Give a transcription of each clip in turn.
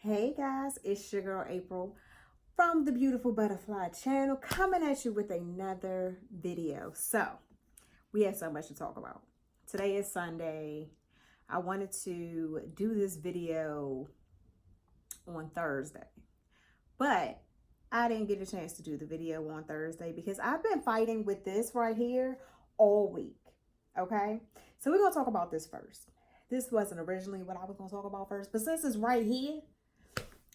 Hey guys, it's your girl April from the Beautiful Butterfly channel coming at you with another video. So, we have so much to talk about. Today is Sunday. I wanted to do this video on Thursday, but I didn't get a chance to do the video on Thursday because I've been fighting with this right here all week, okay? So we're going to talk about this first. This wasn't originally what I was going to talk about first, but since it's right here,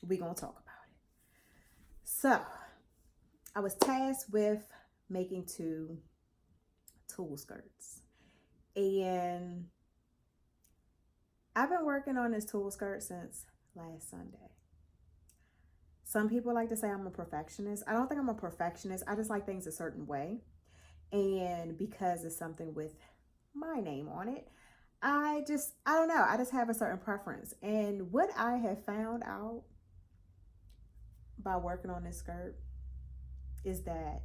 we're going to talk about it. So, I was tasked with making two Tule skirts. And I've been working on this Tule skirt since last Sunday. Some people like to say I'm a perfectionist. I don't think I'm a perfectionist. I just like things a certain way. And because it's something with my name on it, I don't know. I just have a certain preference. And what I have found out by working on this skirt is that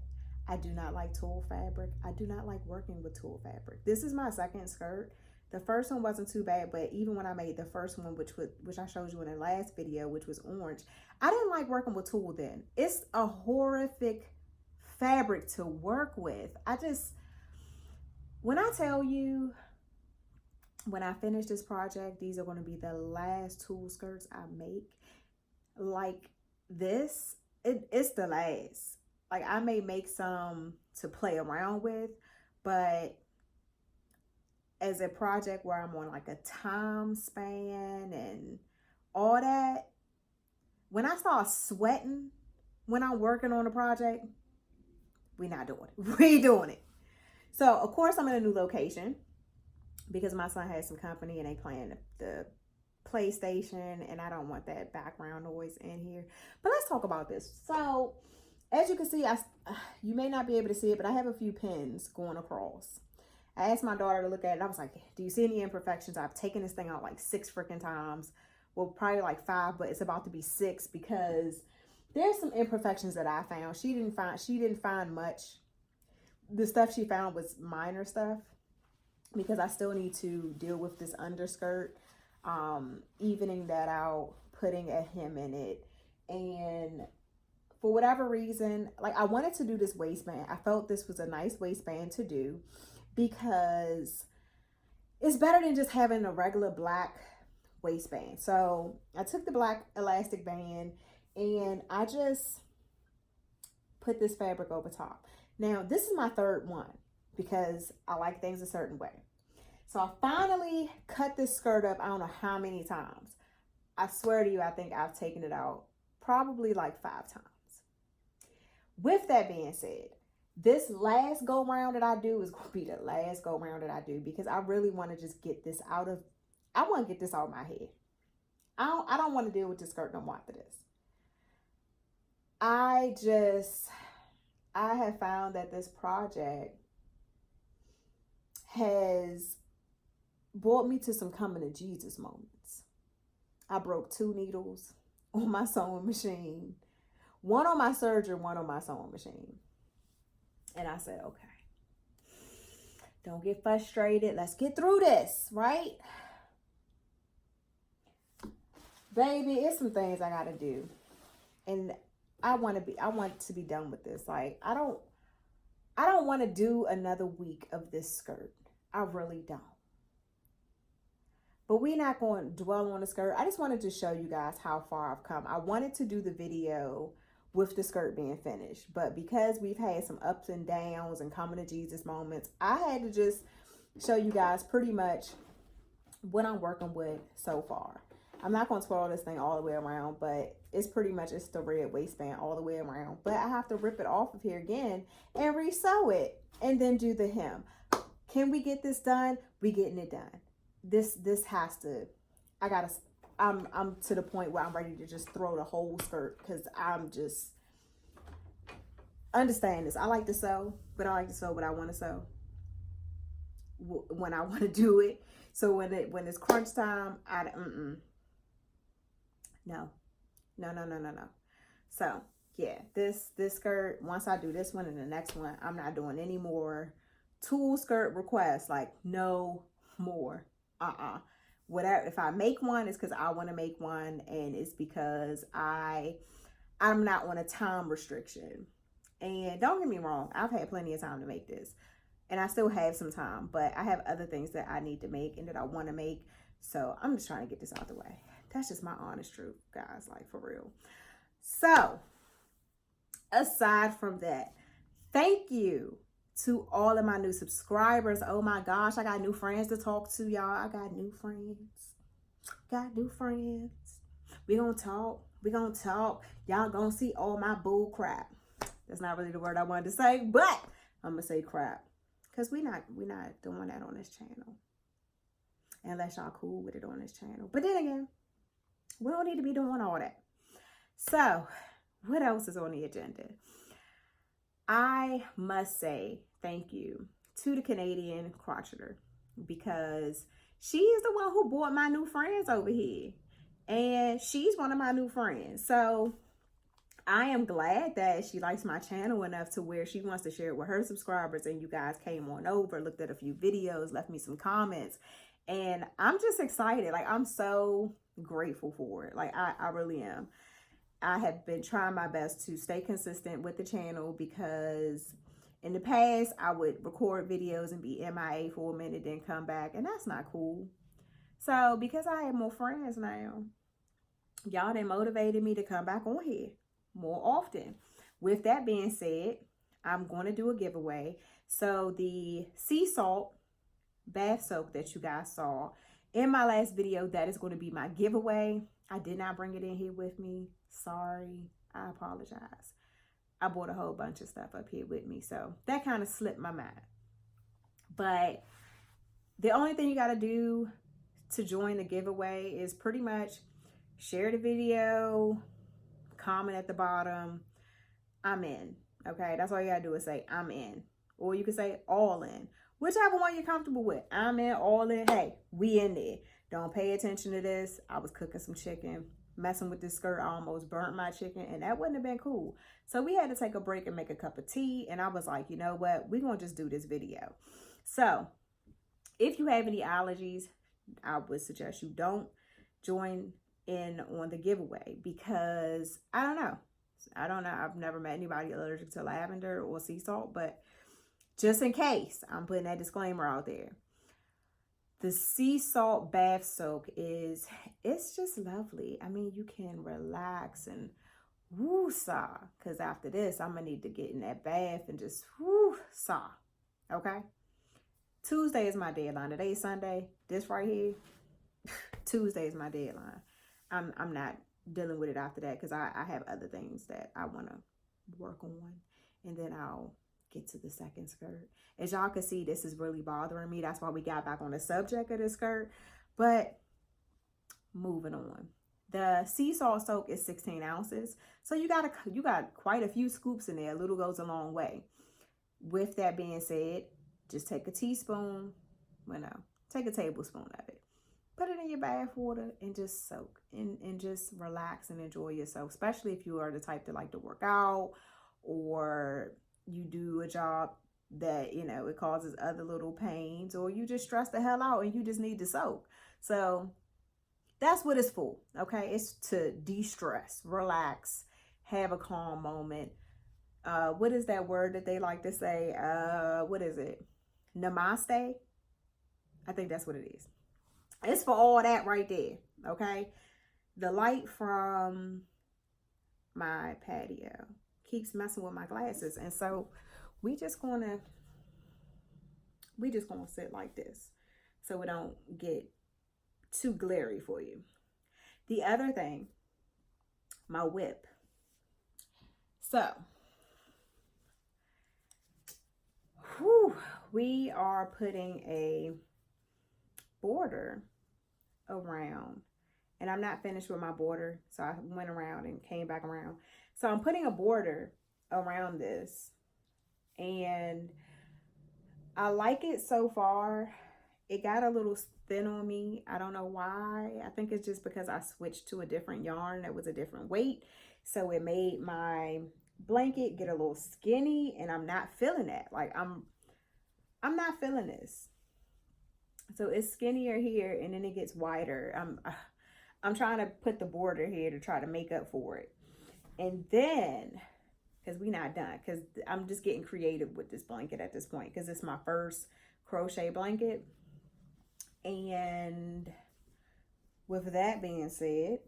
I do not like tulle fabric. I do not like working with tulle fabric. This is my second skirt. The first one wasn't too bad, but even when I made the first one, which I showed you in the last video, which was orange, I didn't like working with tulle then. It's a horrific fabric to work with. When I tell you, when I finish this project, these are going to be the last tulle skirts I make. Like this, it's the last. Like, I may make some to play around with, but as a project where I'm on like a time span and all that, when I start sweating when I'm working on a project, we're not doing it. We ain't doing it. So of course I'm in a new location because my son has some company and they playing the PlayStation, and I don't want that background noise in here. But let's talk about this. So as you can see, you may not be able to see it, but I have a few pins going across. I asked my daughter to look at it. I was like, do you see any imperfections? I've taken this thing out like 6 freaking times. Well, probably like 5, but it's about to be 6 because there's some imperfections that I found. She didn't find much. The stuff she found was minor stuff because I still need to deal with this underskirt, evening that out, putting a hem in it. And for whatever reason, like, I wanted to do this waistband. I felt this was a nice waistband to do because it's better than just having a regular black waistband. So I took the black elastic band and I just put this fabric over top. Now, this is my third one because I like things a certain way. So I finally cut this skirt up. I don't know how many times. I swear to you, I think I've taken it out probably like 5 times. With that being said, this last go round that I do is going to be the last go round that I do because I really want to just get this out of my head. I don't want to deal with this skirt no more after this. I have found that this project has brought me to some coming to Jesus moments. I broke 2 needles on my sewing machine. One on my serger, one on my sewing machine. And I said, okay, don't get frustrated. Let's get through this, right? Baby, it's some things I got to do. And I want to be done with this. Like, I don't want to do another week of this skirt. I really don't. But we're not going to dwell on the skirt. I just wanted to show you guys how far I've come. I wanted to do the video with the skirt being finished, but because we've had some ups and downs and coming to Jesus moments, I had to just show you guys pretty much what I'm working with so far. I'm not going to twirl this thing all the way around, but it's the red waistband all the way around. But I have to rip it off of here again and resew it and then do the hem. Can we get this done? We getting it done. This has to, I'm to the point where I'm ready to just throw the whole skirt because I'm just, understand this. I like to sew, but I like to sew what I want to sew when I want to do it. So when it's crunch time, no. So yeah, this skirt, once I do this one and the next one, I'm not doing any more Tule skirt requests. Like, no more. whatever, if I make one, it's because I want to make one, and it's because I'm not on a time restriction. And don't get me wrong, I've had plenty of time to make this, and I still have some time, but I have other things that I need to make and that I want to make. So I'm just trying to get this out the way. That's just my honest truth, guys, like for real. So aside from that, thank you to all of my new subscribers. Oh my gosh, I got new friends to talk to, y'all. I got new friends. Got new friends. We gonna talk. We gonna talk. Y'all gonna see all my bull crap. That's not really the word I wanted to say, but I'm gonna say crap. Because we not doing that on this channel. Unless y'all cool with it on this channel. But then again, we don't need to be doing all that. So, what else is on the agenda? I must say thank you to the Canadian crocheter, because she is the one who brought my new friends over here. And she's one of my new friends. So I am glad that she likes my channel enough to where she wants to share it with her subscribers, and you guys came on over, looked at a few videos, left me some comments, and I'm just excited. Like, I'm so grateful for it. Like, I really am. I have been trying my best to stay consistent with the channel, because in the past I would record videos and be MIA for a minute, then come back, and that's not cool. So because I have more friends now, y'all done motivated me to come back on here more often. With that being said, I'm going to do a giveaway. So the sea salt bath soak that you guys saw in my last video, that is going to be my giveaway. I did not bring it in here with me. Sorry. I apologize. I bought a whole bunch of stuff up here with me, so that kind of slipped my mind. But the only thing you got to do to join the giveaway is pretty much share the video, comment at the bottom, I'm in. Okay, that's all you gotta do is say I'm in, or you can say all in, whichever one you're comfortable with. I'm in, all in. Hey, we in there. Don't pay attention to this. I was cooking some chicken, messing with this skirt. I almost burnt my chicken, and that wouldn't have been cool. So we had to take a break and make a cup of tea, and I was like, you know what, we're gonna just do this video. So if you have any allergies, I would suggest you don't join in on the giveaway, because I don't know. I've never met anybody allergic to lavender or sea salt, but just in case, I'm putting that disclaimer out there. The sea salt bath soak it's just lovely. I mean, you can relax and woo-saw, because after this, I'm gonna need to get in that bath and just woo-saw. Okay? Tuesday is my deadline. Today is Sunday. This right here, Tuesday is my deadline. I'm not dealing with it after that, because I have other things that I want to work on, and then I'll get to the second skirt. As y'all can see, this is really bothering me. That's why we got back on the subject of this skirt. But moving on, the sea salt soak is 16 ounces, so you got quite a few scoops in there. A little goes a long way. With that being said, just take a teaspoon, take a tablespoon of it. Put it in your bath water and just soak and just relax and enjoy yourself, especially if you are the type that like to work out, or you do a job that, it causes other little pains, or you just stress the hell out and you just need to soak. So that's what it's for, okay? It's to de-stress, relax, have a calm moment. What is that word that they like to say? What is it? Namaste? I think that's what it is. It's for all that right there, okay? The light from my patio keeps messing with my glasses, and so we just gonna sit like this so it don't get too glary for you. The other thing, my whip. So, we are putting a border around, and I'm not finished with my border, so I went around and came back around. So I'm putting a border around this, and I like it so far. It got a little thin on me. I don't know why. I think it's just because I switched to a different yarn that was a different weight, so it made my blanket get a little skinny, and I'm not feeling that. Like, I'm not feeling this. So it's skinnier here and then it gets wider. I'm trying to put the border here to try to make up for it. And then, because we not done, because I'm just getting creative with this blanket at this point, because it's my first crochet blanket. And with that being said,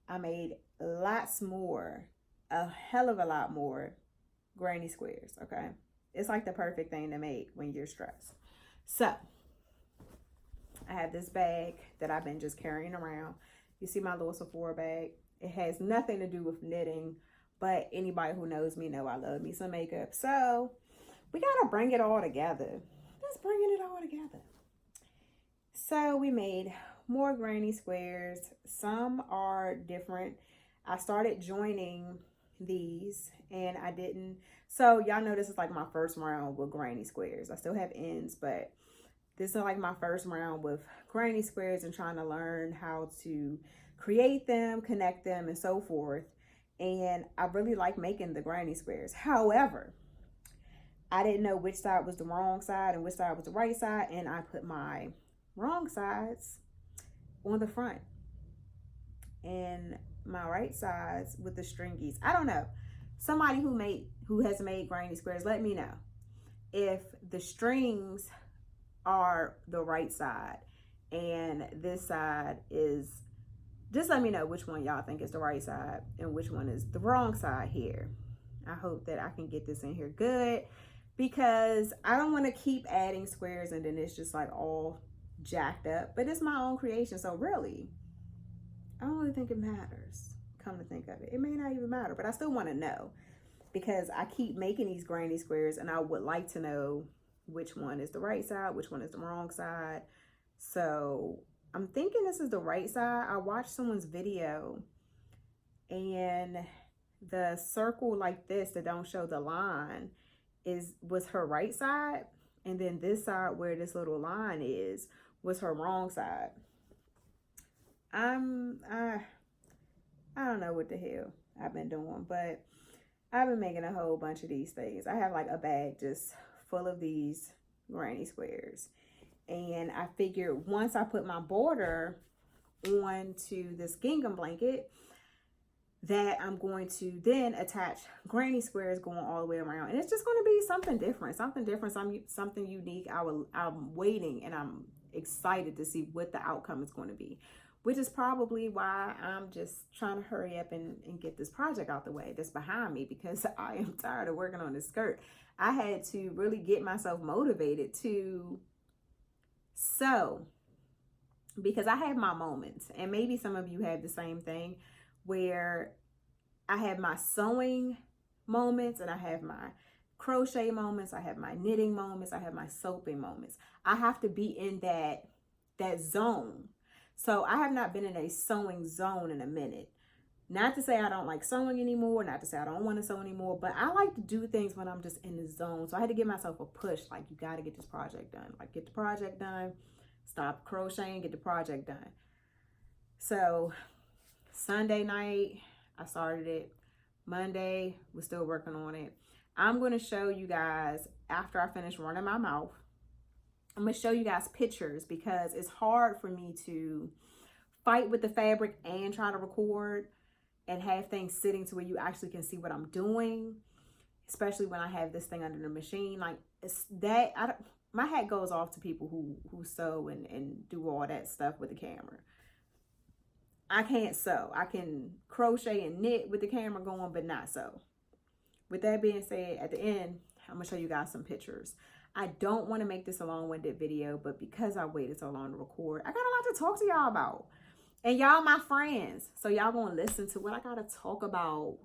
I made lots more, a hell of a lot more granny squares, okay? It's like the perfect thing to make when you're stressed. So I have this bag that I've been just carrying around. You see my little Sephora bag. It has nothing to do with knitting, but anybody who knows me know I love me some makeup. So we gotta bring it all together. Just bringing it all together. So we made more granny squares. Some are different. I started joining these and I didn't. So y'all know this is like my first round with granny squares. I still have ends, but this is like my first round with granny squares and trying to learn how to create them, connect them, and so forth. And I really like making the granny squares. However, I didn't know which side was the wrong side and which side was the right side, and I put my wrong sides on the front and my right sides with the stringies. I don't know. Somebody who has made granny squares, let me know if the strings are the right side and this side is, just let me know which one y'all think is the right side and which one is the wrong side here. I hope that I can get this in here good, because I don't want to keep adding squares and then it's just like all jacked up. But it's my own creation, so really I don't really think it matters. Come to think of it, it may not even matter, but I still want to know, because I keep making these granny squares and I would like to know which one is the right side, which one is the wrong side. So I'm thinking this is the right side. I watched someone's video and the circle like this that don't show the line was her right side, and then this side where this little line is was her wrong side. I don't know what the hell I've been doing, but I've been making a whole bunch of these things. I have like a bag just full of these granny squares. And I figured once I put my border onto this gingham blanket, that I'm going to then attach granny squares going all the way around. And it's just going to be something different, something unique. I'm waiting and I'm excited to see what the outcome is going to be, which is probably why I'm just trying to hurry up and get this project out the way that's behind me, because I am tired of working on this skirt. I had to really get myself motivated to sew, because I have my moments, and maybe some of you have the same thing, where I have my sewing moments and I have my crochet moments, I have my knitting moments, I have my soaping moments. I have to be in that zone. So I have not been in a sewing zone in a minute. Not to say I don't like sewing anymore, not to say I don't want to sew anymore, but I like to do things when I'm just in the zone. So I had to give myself a push, like, you got to get this project done. Like, get the project done, stop crocheting, get the project done. So Sunday night, I started it. Monday, we're still working on it. I'm going to show you guys after I finish running my mouth. I'm going to show you guys pictures, because it's hard for me to fight with the fabric and try to record and have things sitting to where you actually can see what I'm doing, especially when I have this thing under the machine. Like, it's that, my hat goes off to people who sew and do all that stuff with the camera. I can't sew. I can crochet and knit with the camera going, but not sew. With that being said, at the end, I'm going to show you guys some pictures. I don't want to make this a long-winded video, but because I waited so long to record, I got a lot to talk to y'all about. And y'all my friends, so y'all gonna listen to what I gotta talk about.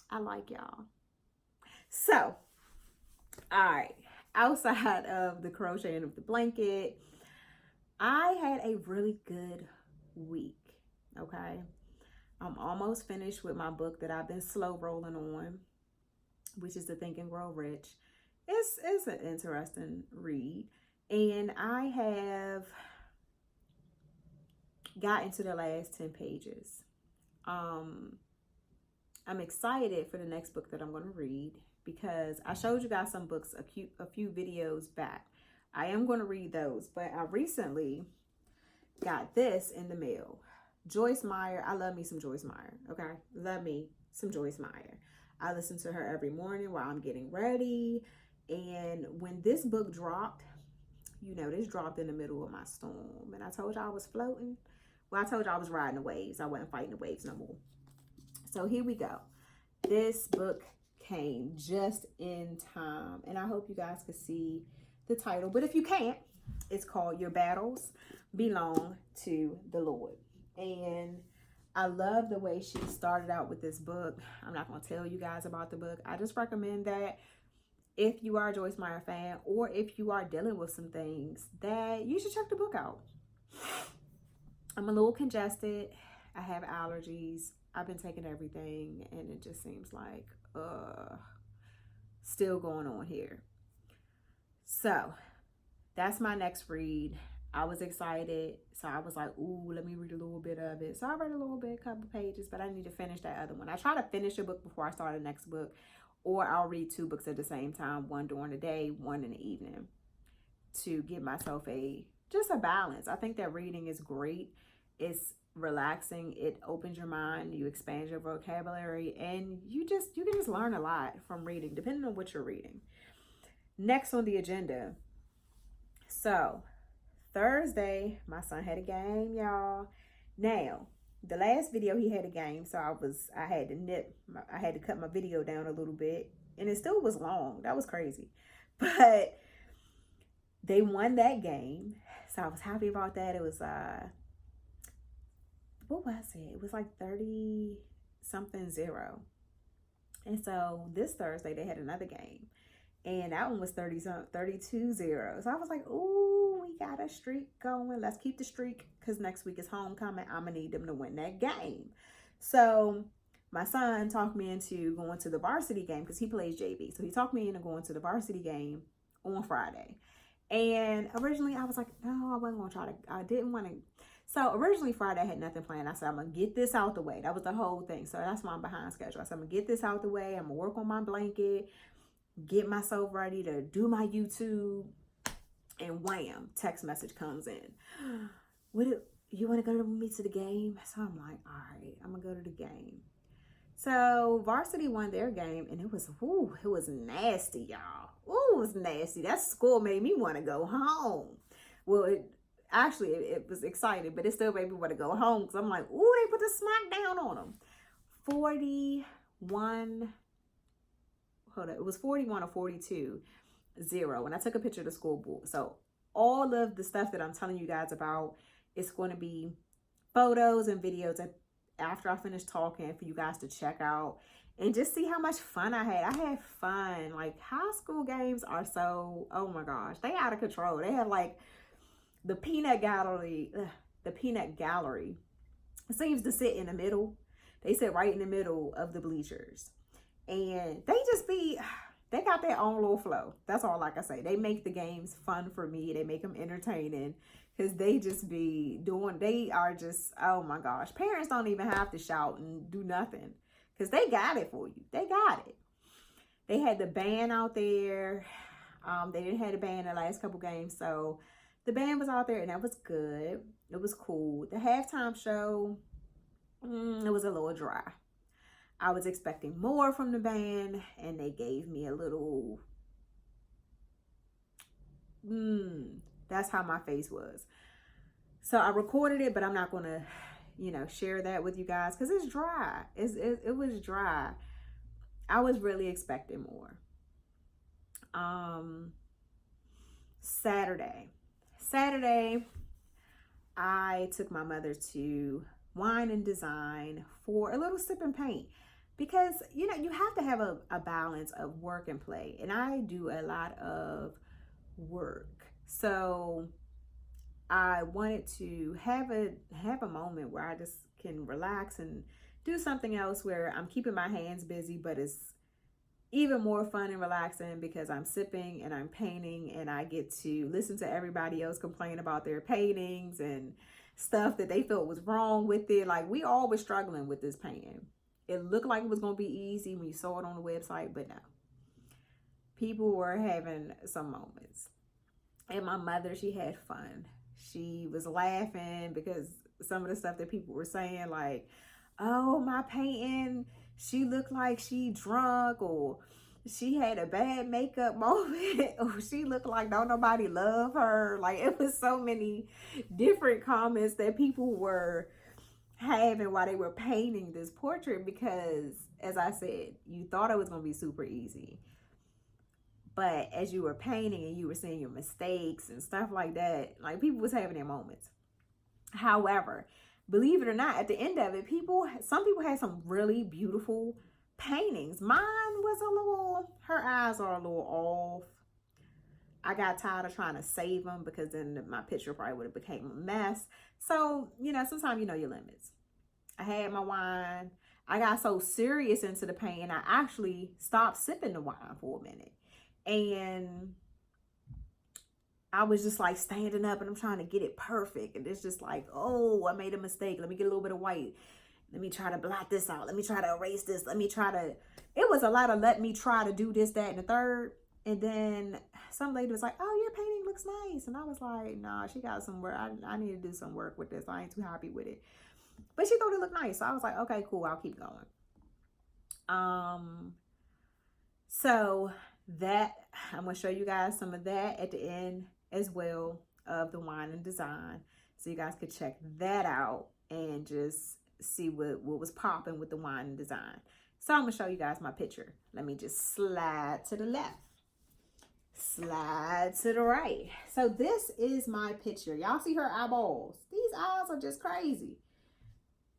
I like y'all. So, all right, outside of the crocheting of the blanket, I had a really good week, okay? I'm almost finished with my book that I've been slow rolling on, which is the Think and Grow Rich. It's an interesting read, and I have got into the last 10 pages. I'm excited for the next book that I'm going to read. because I showed you guys some books a few videos back. I am going to read those, but I recently got this in the mail. Joyce Meyer. I love me some Joyce Meyer. Okay. Love me some Joyce Meyer. I listen to her every morning while I'm getting ready. And when this book dropped, you know, this dropped in the middle of my storm. And I told y'all I was floating. Well, I told y'all I was riding the waves. I wasn't fighting the waves no more. So here we go. This book came just in time. And I hope you guys could see the title. But if you can't, it's called Your Battles Belong to the Lord. And I love the way she started out with this book. I'm not going to tell you guys about the book. I just recommend that if you are a Joyce Meyer fan, or if you are dealing with some things, that you should check the book out. I'm a little congested. I have allergies. I've been taking everything, and it just seems like still going on here. So that's my next read. I was excited, so I was like, ooh, let me read a little bit of it. So I read a little bit, a couple pages, but I need to finish that other one. I try to finish a book before I start the next book, or I'll read 2 books at the same time, one during the day, one in the evening, to give myself just a balance. I think that reading is great. It's relaxing. It opens your mind. You expand your vocabulary, and you can just learn a lot from reading, depending on what you're reading. Next on the agenda. So Thursday, my son had a game, y'all. Now, the last video he had a game, so I had to cut my video down a little bit, and it still was long. That was crazy. But they won that game, so I was happy about that. It was what was it? It was like 30 something 0. And so this Thursday they had another game, and that one was 32-0. So I was like, ooh, we got a streak going. Let's keep the streak, because next week is homecoming. I'm going to need them to win that game. So my son talked me into going to the varsity game, because he plays JV. So he talked me into going to the varsity game on Friday. And originally I was like, no, I wasn't going to try to. I didn't want to. So originally Friday I had nothing planned. I said, I'm going to get this out the way. That was the whole thing. So that's why I'm behind schedule. I said, I'm going to get this out the way. I'm going to work on my blanket, get myself ready to do my YouTube, and wham, text message comes in. You want to go with me to the game? So I'm like, all right, I'm gonna go to the game. So varsity won their game, and it was nasty, y'all. Ooh, it was nasty. That score made me want to go home. Well, it was exciting, but it still made me want to go home, because I'm like, ooh, they put the smack down on them. 41. Hold on, it was 41 or 42-0. And I took a picture of the scoreboard. So all of the stuff that I'm telling you guys about, it's going to be photos and videos after I finish talking for you guys to check out, and just see how much fun I had. I had fun. Like, high school games are so, oh my gosh, they out of control. They have like the peanut gallery. It seems to sit in the middle. They sit right in the middle of the bleachers. And they got their own little flow. That's all I can say. They make the games fun for me. They make them entertaining, because they are just, oh my gosh. Parents don't even have to shout and do nothing, because they got it for you. They got it. They had the band out there. They didn't have the band the last couple games, so the band was out there, and that was good. It was cool. The halftime show, it was a little dry. I was expecting more from the band, and they gave me a little, that's how my face was. So I recorded it, but I'm not going to, share that with you guys, because it's dry. It was dry. I was really expecting more. Saturday, I took my mother to Wine and Design for a little sip and paint, because you have to have a balance of work and play, and I do a lot of work, so I wanted to have a moment where I just can relax and do something else, where I'm keeping my hands busy, but it's even more fun and relaxing, because I'm sipping and I'm painting, and I get to listen to everybody else complain about their paintings and stuff that they felt was wrong with it. Like, we all were struggling with this painting. It looked like it was going to be easy when you saw it on the website, but no. People were having some moments. And my mother, she had fun. She was laughing because some of the stuff that people were saying, like, oh, my painting, she looked like she drunk, or she had a bad makeup moment, or she looked like don't nobody love her. Like, it was so many different comments that people were having while they were painting this portrait, because as I said, you thought it was going to be super easy, but as you were painting and you were seeing your mistakes and stuff like that, like, people was having their moments. However, believe it or not, at the end of it, some people had some really beautiful paintings. Mine was a little, her eyes are a little off. I got tired of trying to save them because then my picture probably would have became a mess. So, sometimes you know your limits. I had my wine. I got so serious into the painting, I actually stopped sipping the wine for a minute. And I was just like standing up and I'm trying to get it perfect. And it's just like, oh, I made a mistake. Let me get a little bit of white. Let me try to blot this out. Let me try to erase this. It was a lot of let me try to do this, that, and the third. And then some lady was like, oh, your painting looks nice. And I was like, nah, she got some work. I need to do some work with this. I ain't too happy with it. But she thought it looked nice. So I was like, okay, cool. I'll keep going. So that, I'm going to show you guys some of that at the end as well of the wine and design. So you guys could check that out and just see what was popping with the wine and design. So I'm going to show you guys my picture. Let me just slide to the left. Slide to the right. So this is my picture. Y'all see her eyeballs? These eyes are just crazy.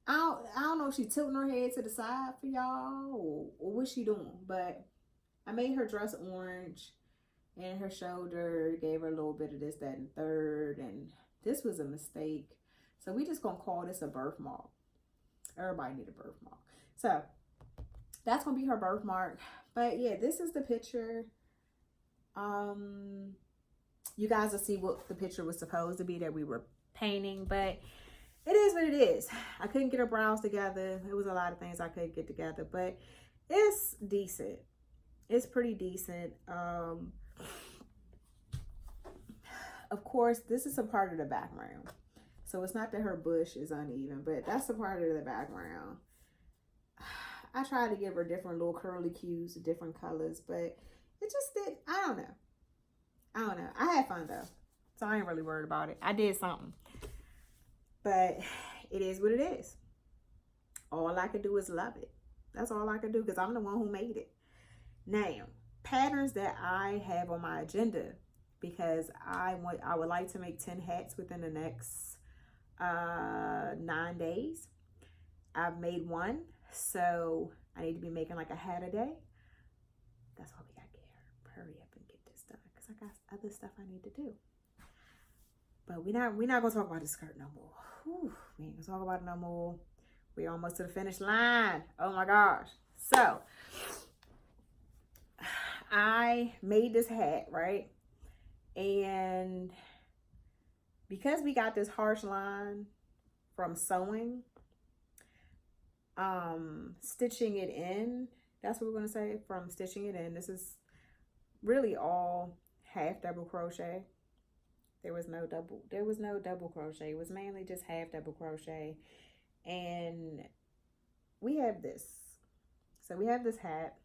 I don't know if she's tilting her head to the side for y'all or what she doing, but I made her dress orange and her shoulder, gave her a little bit of this, that, and third, and this was a mistake. So we just gonna call this a birthmark. Everybody need a birthmark. So that's gonna be her birthmark. But yeah, this is the picture. You guys will see what the picture was supposed to be that we were painting, but it is what it is. I couldn't get her brows together. It was a lot of things I couldn't get together, but it's decent. It's pretty decent. Of course, this is a part of the background. So it's not that her bush is uneven, but that's a part of the background. I tried to give her different little curly cues, different colors, but it just did. I don't know. I had fun though, so I ain't really worried about it. I did something. But it is what it is. All I could do is love it. That's all I could do because I'm the one who made it. Now, patterns that I have on my agenda, because I would like to make 10 hats within the next 9 days. I've made one, so I need to be making like a hat a day. That's why we got to hurry up and get this done because I got other stuff I need to do. But we're not gonna talk about the skirt no more. Whew, we ain't gonna talk about it no more. We're almost to the finish line. Oh my gosh. So I made this hat, right? And because we got this harsh line from sewing, stitching it in, that's what we're gonna say, from stitching it in. This is really all half double crochet. There was no double crochet. It was mainly just half double crochet. And we have this. So we have this hat.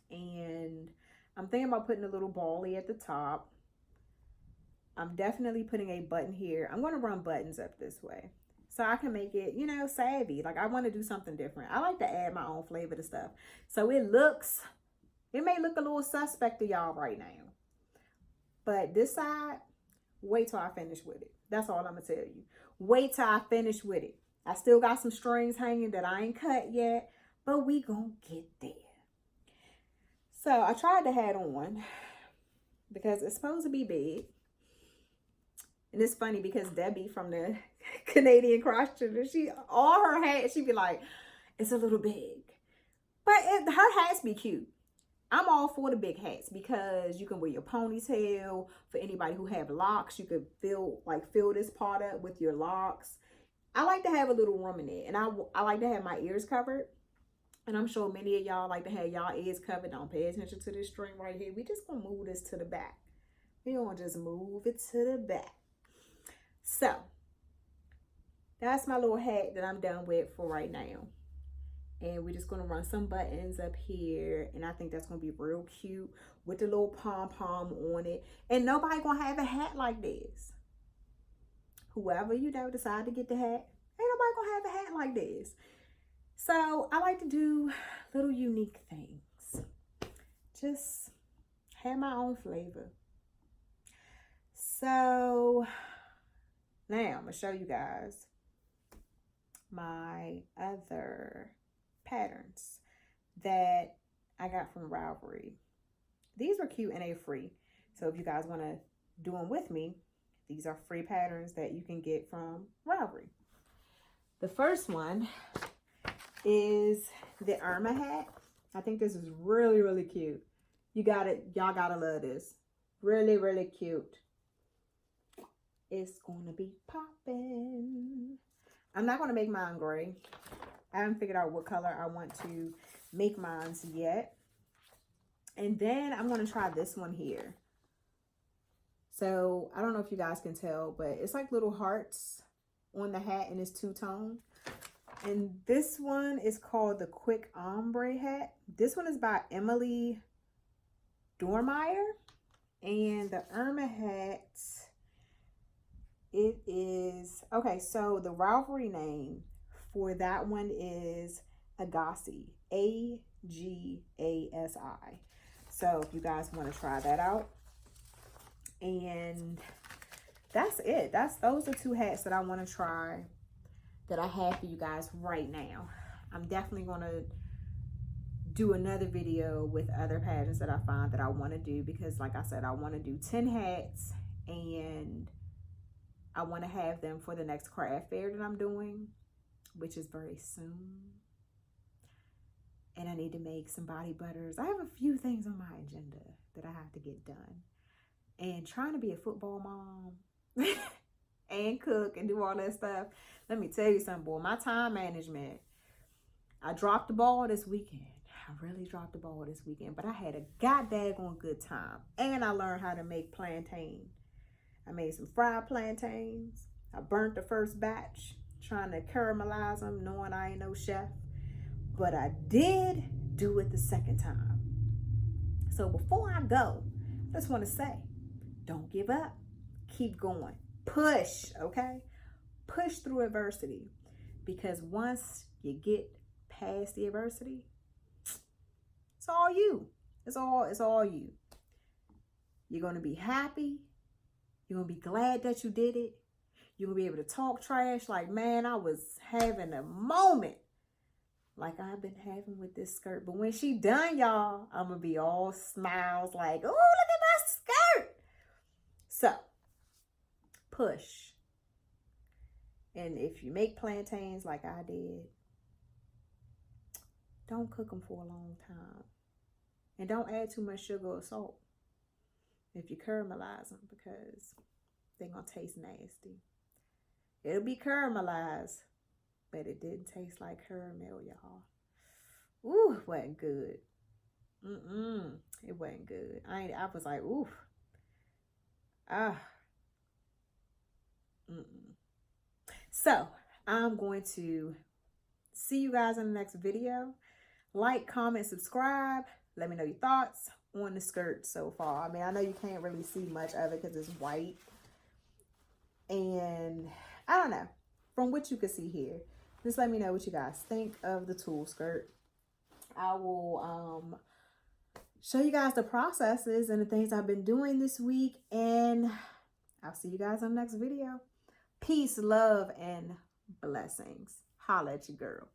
And I'm thinking about putting a little bally at the top. I'm definitely putting a button here. I'm going to run buttons up this way, so I can make it, savvy. Like, I want to do something different. I like to add my own flavor to stuff. So it may look a little suspect to y'all right now. But this side, wait till I finish with it. That's all I'm going to tell you. Wait till I finish with it. I still got some strings hanging that I ain't cut yet, but we gonna get there. So I tried the hat on because it's supposed to be big. And it's funny because Debbie from the Canadian Cross Stitcher, all her hats, she be like, it's a little big. But her hats be cute. I'm all for the big hats because you can wear your ponytail. For anybody who have locks, you could fill this part up with your locks. I like to have a little room in it, and I like to have my ears covered. And I'm sure many of y'all like to have y'all ears covered. Don't pay attention to this string right here. We just gonna move this to the back. We gonna just move it to the back. So that's my little hat that I'm done with for right now. And we're just gonna run some buttons up here, and I think that's gonna be real cute with the little pom-pom on it. And nobody gonna have a hat like this. Whoever, you know, decide to get the hat, ain't nobody gonna have a hat like this. So I like to do little unique things. Just have my own flavor. So now I'm gonna show you guys my other patterns that I got from Ravelry. These were cute and they're free. So if you guys want to do them with me, these are free patterns that you can get from Ravelry. The first one is the Irma hat. I think this is really, really cute. You got it. Y'all gotta love this. Really, really cute. It's gonna be popping. I'm not gonna make mine gray. I haven't figured out what color I want to make mine yet. And then I'm gonna try this one here. So I don't know if you guys can tell, but it's like little hearts on the hat and it's two-tone. And this one is called the Quick Ombre hat. This one is by Emily Dormeyer. And the Irma hat, it is, okay, so the Ravelry name for that one is Agassi, Agasi. So if you guys want to try that out. And that's it. Those are two hats that I want to try, that I have for you guys right now. I'm definitely going to do another video with other patterns that I find that I want to do, because like I said, I want to do 10 hats and I want to have them for the next craft fair that I'm doing, which is very soon. And I need to make some body butters. I have a few things on my agenda that I have to get done. And trying to be a football mom and cook and do all that stuff. Let me tell you something, boy. My time management. I dropped the ball this weekend. I really dropped the ball this weekend. But I had a goddamn good time. And I learned how to make plantain. I made some fried plantains. I burnt the first batch, trying to caramelize them, knowing I ain't no chef. But I did do it the second time. So before I go, I just want to say, don't give up. Keep going. Push, okay? Push through adversity. Because once you get past the adversity, it's all you. It's all you. You're going to be happy. You're going to be glad that you did it. You're going to be able to talk trash like, man, I was having a moment like I've been having with this skirt. But when she done, y'all, I'm going to be all smiles like, oh, look at my skirt. So, push. And if you make plantains like I did, don't cook them for a long time. And don't add too much sugar or salt if you caramelize them, because they're going to taste nasty. It'll be caramelized, but it didn't taste like caramel, y'all. Ooh, it wasn't good. It wasn't good. I was like, ooh. So I'm going to see you guys in the next video. Like, comment, subscribe. Let me know your thoughts on the skirt so far. I mean, I know you can't really see much of it because it's white. And I don't know. From what you can see here, just let me know what you guys think of the Tule skirt. I will show you guys the processes and the things I've been doing this week. And I'll see you guys on the next video. Peace, love, and blessings. Holla at your girl.